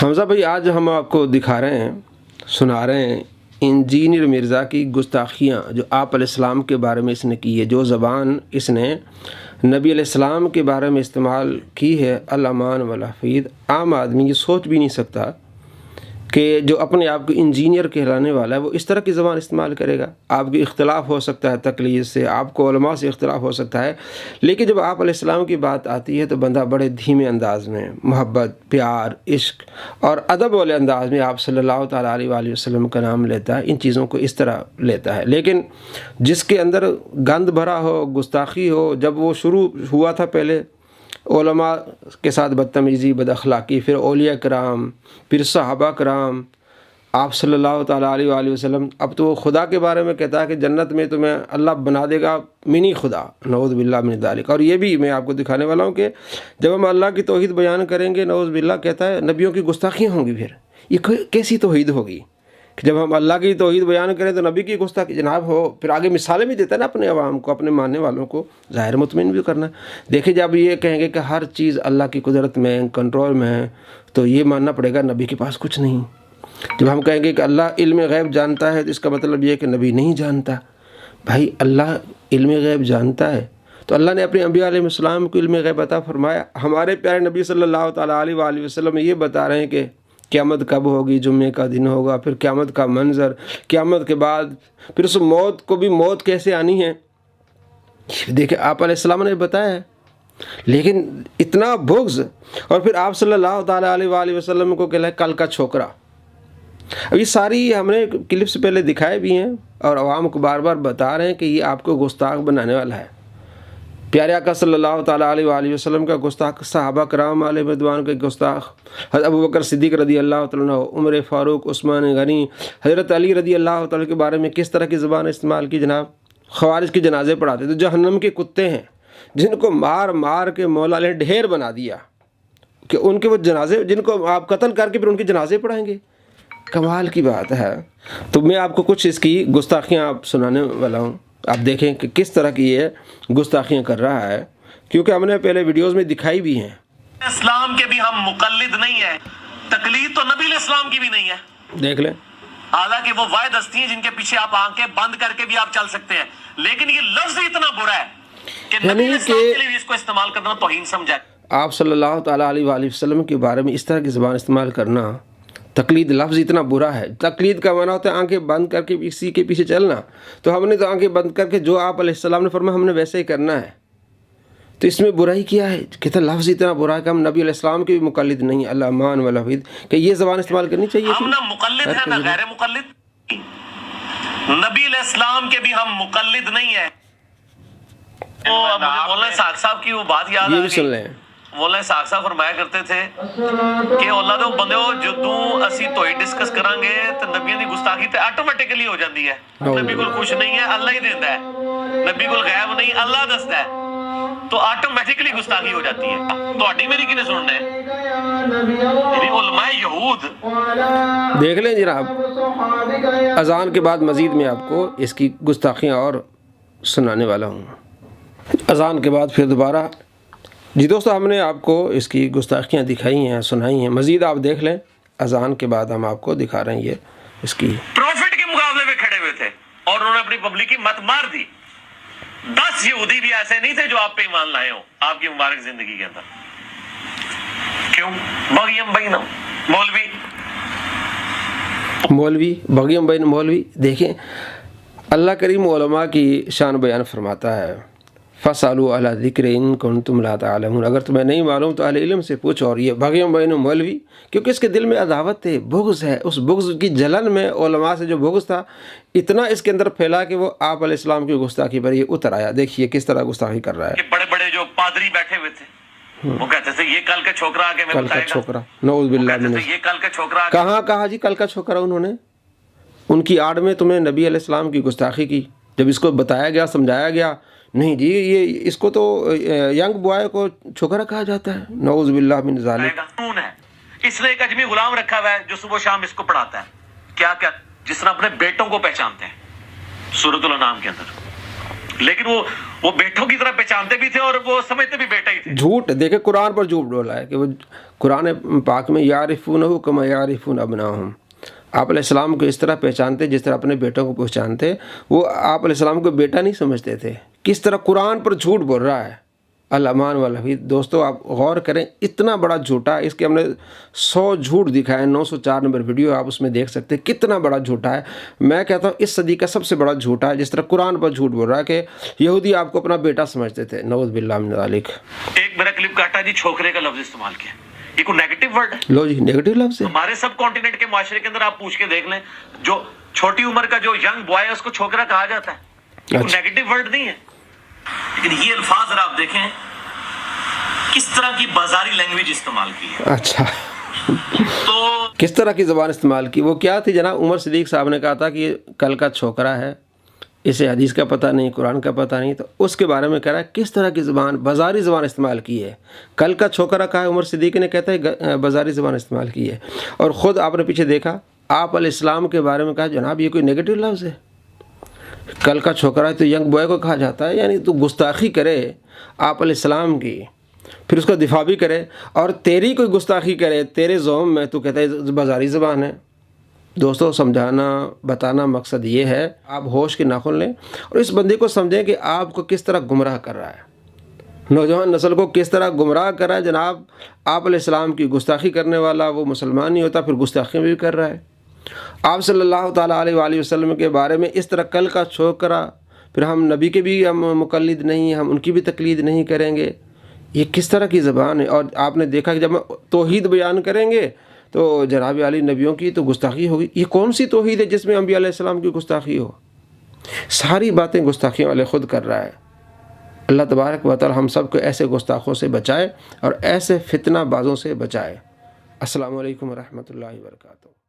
حمزہ بھائی آج ہم آپ کو دکھا رہے ہیں، سنا رہے ہیں انجینئر مرزا کی گستاخیاں جو آپ علیہ السلام کے بارے میں اس نے کی ہے، جو زبان اس نے نبی علیہ السلام کے بارے میں استعمال کی ہے، الامان والحفیظ۔ عام آدمی یہ سوچ بھی نہیں سکتا کہ جو اپنے آپ کو انجینئر کہلانے والا ہے وہ اس طرح کی زبان استعمال کرے گا۔ آپ کی اختلاف ہو سکتا ہے تقلید سے، آپ کو علماء سے اختلاف ہو سکتا ہے، لیکن جب آپ علیہ السلام کی بات آتی ہے تو بندہ بڑے دھیمے انداز میں محبت، پیار، عشق اور ادب والے انداز میں آپ صلی اللہ تعالیٰ علیہ وآلہ وسلم کا نام لیتا ہے، ان چیزوں کو اس طرح لیتا ہے۔ لیکن جس کے اندر گند بھرا ہو، گستاخی ہو، جب وہ شروع ہوا تھا پہلے علماء کے ساتھ بدتمیزی، بد اخلاقی، پھر اولیاء کرام، پھر صحابہ کرام، آپ صلی اللہ تعالیٰ علیہ وآلہ وسلم، اب تو وہ خدا کے بارے میں کہتا ہے کہ جنت میں تمہیں اللہ بنا دے گا منی خدا، نعوذ باللہ من ذالک۔ اور یہ بھی میں آپ کو دکھانے والا ہوں کہ جب ہم اللہ کی توحید بیان کریں گے، نعوذ باللہ کہتا ہے نبیوں کی گستاخیاں ہوں گی۔ پھر یہ کیسی توحید ہوگی کہ جب ہم اللہ کی توحید بیان کریں تو نبی کی گستاخی جناب ہو؟ پھر آگے مثالیں بھی دیتا ہے نا اپنے عوام کو، اپنے ماننے والوں کو ظاہر مطمئن بھی کرنا۔ دیکھیں جب یہ کہیں گے کہ ہر چیز اللہ کی قدرت میں، کنٹرول میں ہے، تو یہ ماننا پڑے گا نبی کے پاس کچھ نہیں۔ جب ہم کہیں گے کہ اللہ علم غیب جانتا ہے تو اس کا مطلب یہ ہے کہ نبی نہیں جانتا۔ بھائی اللہ علم غیب جانتا ہے تو اللہ نے اپنے انبیاء علیہ السلام کو علم غیب عطا فرمایا۔ ہمارے پیارے نبی صلی اللہ تعالیٰ علیہ وآلہ وسلم یہ بتا رہے ہیں کہ قیامت کب ہوگی، جمعے کا دن ہوگا، پھر قیامت کا منظر، قیامت کے بعد پھر اس موت کو بھی موت کیسے آنی ہے، دیکھیں آپ علیہ السلام نے بتایا ہے۔ لیکن اتنا بغض، اور پھر آپ صلی اللہ تعالیٰ علیہ وآلہ وسلم کو کہلا ہے کل کا چھوکرا۔ اب یہ ساری ہم نے کلپس پہلے دکھائے بھی ہیں اور عوام کو بار بار بتا رہے ہیں کہ یہ آپ کو گستاخ بنانے والا ہے۔ پیارے آقا صلی اللہ تعالیٰ علیہ وآلہ وسلم کا گستاخ، صحابہ کرام علیہ رضوان کا گستاخ، حضرت ابوبکر صدیق رضی اللہ تعالیٰ عنہ، عمر فاروق، عثمان غنی، حضرت علی رضی اللہ تعالیٰ کے بارے میں کس طرح کی زبان استعمال کی جناب؟ خوارج کے جنازے پڑھاتے تو جہنم کے کتے ہیں جن کو مار مار کے مولا نے ڈھیر بنا دیا کہ ان کے وہ جنازے، جن کو آپ قتل کر کے پھر ان کے جنازے پڑھائیں گے۔ کمال کی بات ہے۔ تو میں آپ کو کچھ اس کی گستاخیاں آپ سنانے والا ہوں، آپ دیکھیں کہ کس طرح کی یہ گستاخیاں کر رہا ہے، کیونکہ ہم نے پہلے ویڈیوز میں دکھائی بھی ہیں۔ اسلام کے بھی ہم مقلد نہیں ہیں، تقلید تو نبی علیہ السلام کی بھی نہیں ہے، دیکھ لیں۔ حالانکہ وہ واحد ہستی ہیں جن کے پیچھے آپ آنکھیں بند کر کے بھی آپ چل سکتے ہیں، لیکن یہ لفظ اتنا برا ہے کہ نبی علیہ السلام کے لیے اس کو استعمال کرنا توہین سمجھا ہے۔ آپ صلی اللہ تعالیٰ علیہ وآلہ وسلم کے بارے میں اس طرح کی زبان استعمال کرنا، تقلید لفظ اتنا برا ہے۔ تقلید کا معنی ہوتا ہے آنکھیں بند کر کے اسی کے پیچھے چلنا، تو ہم نے تو آنکھیں بند کر کے جو آپ علیہ السلام نے فرمایا ہم نے ویسے ہی کرنا ہے، تو اس میں برائی کیا ہے؟ کہتا لفظ اتنا برا ہے کہ ہم نبی علیہ السلام کے بھی مقلد نہیں، الامان والحفیظ، کہ یہ زبان استعمال کرنی چاہیے تھی۔ ہم نہ مقلد ہیں نہ غیر مقلد، نبی علیہ السلام کے بھی ہم مقلد نہیں ہیں۔ تو اب مجھے مولانا اسحاق صاحب کی وہ بات یاد آ یہ بھی سن گئی۔ لیں۔ مولانا اسحاق صاحب فرمایا کرتے تھے کہ اللہ دے بندے ہو جدوں اسی توحید ڈسکس کران گے تے نبیوں دی گستاخی تے آٹومیٹکلی ہو جاندی ہے۔ نبی کول کچھ نہیں ہے، اللہ ہی دیندا ہے، نبی کول غیب نہیں، اللہ دسدا ہے، تو آٹومیٹکلی گستاخی ہو جاتی ہے۔ تہاڈی میری کنے سننا ہے؟ یعنی علماء یہود دیکھ لیں جناب، اذان کے بعد مزید میں آپ کو اس کی گستاخیاں اور سنانے والا ہوں۔ اذان کے بعد پھر دوبارہ جی دوستو ہم نے آپ کو اس کی گستاخیاں دکھائی ہیں، سنائی ہیں، مزید آپ دیکھ لیں۔ اذان کے بعد ہم آپ کو دکھا رہے ہیں یہ اس کی۔ پروفٹ کے مقابلے میں کھڑے ہوئے تھے اور انہوں نے اپنی پبلک کی مت مار دی۔ 10 یہودی بھی ایسے نہیں تھے جو آپ پہ ایمان لائے ہوں آپ کی مبارک زندگی کے اندر۔ کیوں؟ بغیم بینہم، مولوی بغیم بین مولوی۔ دیکھیں اللہ کریم علماء کی شان بیان فرماتا ہے، فَاسْأَلُوا أَهْلَ الذِّكْرِ إِن كُنتُمْ لَا تَعْلَمُونَ، اگر تمہیں نہیں معلوم تو اہل علم سے پوچھو۔ اور یہ بغیم بین مولوی کیونکہ اس کے دل میں عداوت ہے، بغض ہے، اس بغض کی جلن میں علماء سے جو بغض تھا اتنا اس کے اندر پھیلا کہ وہ آپ علیہ السلام کی گستاخی پر یہ اتر آیا۔ دیکھیے کس طرح گستاخی کر رہا ہے۔ کہ بڑے بڑے جو پادری بیٹھے ہوئے تھے وہ کہتے تھے یہ کل کا چھوکرا آ کے میں کل کا چھوکرا، نعوذ باللہ من یہ کل کا چھوکرا کہاں کہا جی کل کا چھوکرا؟ انہوں نے ان کی آڑ میں تمہیں نبی علیہ السلام کی گستاخی کی، جب اس کو بتایا گیا، سمجھایا گیا، نہیں جی یہ اس کو تو ینگ بوائے کو چھوکرا کہا جاتا ہے، نعوذ باللہ من ذالک۔ اس نے ایک اجمی غلام رکھا ہوا ہے جو صبح شام اس کو پڑھاتا ہے، کیا کیا جس طرح اپنے بیٹوں کو پہچانتے ہیں سورۃ الانعام کے اندر، لیکن وہ بیٹوں کی طرح پہچانتے بھی تھے اور وہ سمجھتے بھی بیٹا ہی تھے۔ جھوٹ، دیکھیں قرآن پر جھوٹ ڈولا ہے کہ وہ قرآن پاک میں یعرفونہ کما یعرفون ابناہم، آپ علیہ السلام کو اس طرح پہچانتے جس طرح اپنے بیٹوں کو پہچانتے۔ وہ آپ علیہ السلام کو بیٹا نہیں سمجھتے تھے۔ کس طرح قرآن پر جھوٹ بول رہا ہے الامان والحفیظ۔ دوستو آپ غور کریں، اتنا بڑا جھوٹا، اس کے ہم نے 100 جھوٹ دکھائے، 904 نمبر ویڈیو آپ اس میں دیکھ سکتے ہیں، کتنا بڑا جھوٹا ہے۔ میں کہتا ہوں اس صدی کا سب سے بڑا جھوٹا ہے، جس طرح قرآن پر جھوٹ بول رہا ہے کہ یہودی آپ کو اپنا بیٹا سمجھتے تھے، نعوذ باللہ من ذالک۔ ایک میرا کلپ کاٹا جی، چھوکرے کا لفظ استعمال کیا، یہ کوئی نیگیٹو ورڈ ہے؟ لو جی، نیگیٹو لفظ ہے۔ ہمارے سب کانٹیننٹ کے معاشرے کے اندر آپ پوچھ کے دیکھ لیں، جو چھوٹی عمر کا جو ینگ بوائے ہے اس کو چھوکرا کہا جاتا ہے، کوئی نیگیٹو ورڈ نہیں ہے۔ لیکن یہ الفاظ ذرا آپ دیکھیں کس طرح کی بازاری لینگویج استعمال کی ہے۔ اچھا، تو کس طرح کی زبان استعمال کی؟ وہ کیا تھی جناب؟ عمر صدیق صاحب نے کہا تھا کہ یہ کل کا چھوکرا ہے، اسے حدیث کا پتہ نہیں، قرآن کا پتہ نہیں، تو اس کے بارے میں کہہ رہا ہے کس طرح کی زبان، بازاری زبان استعمال کی ہے۔ کل کا چھوکرا کہا ہے، عمر صدیق نے کہتا ہے بازاری زبان استعمال کی ہے۔ اور خود آپ نے پیچھے دیکھا، آپ علیہ السلام کے بارے میں کہا جناب یہ کوئی نیگیٹو لفظ ہے، کل کا چھوکرا ہے تو ینگ بوائے کو کہا جاتا ہے۔ یعنی تو گستاخی کرے آپ علیہ السلام کی، پھر اس کا دفاع بھی کرے، اور تیری کوئی گستاخی کرے تیرے زوم میں، تو کہتا ہے بازاری زبان ہے۔ دوستو سمجھانا بتانا مقصد یہ ہے، آپ ہوش کے ناخن لیں اور اس بندے کو سمجھیں کہ آپ کو کس طرح گمراہ کر رہا ہے، نوجوان نسل کو کس طرح گمراہ کر رہا ہے۔ جناب آپ علیہ السلام کی گستاخی کرنے والا وہ مسلمان نہیں ہوتا، پھر گستاخی بھی کر رہا ہے۔ آپ صلی اللہ تعالیٰ علیہ وآلہ وسلم کے بارے میں اس طرح کل کا چھوکرا، پھر ہم نبی کے بھی ہم مقلد نہیں، ہم ان کی بھی تقلید نہیں کریں گے، یہ کس طرح کی زبان ہے؟ اور آپ نے دیکھا کہ جب ہم توحید بیان کریں گے تو جناب علی نبیوں کی تو گستاخی ہوگی۔ یہ کون سی توحید ہے جس میں انبیاء علیہ السلام کی گستاخی ہو؟ ساری باتیں گستاخیوں والے خود کر رہا ہے۔ اللہ تبارک و تعالی ہم سب کو ایسے گستاخوں سے بچائے اور ایسے فتنہ بازوں سے بچائے۔ السلام علیکم ورحمۃ اللہ وبرکاتہ۔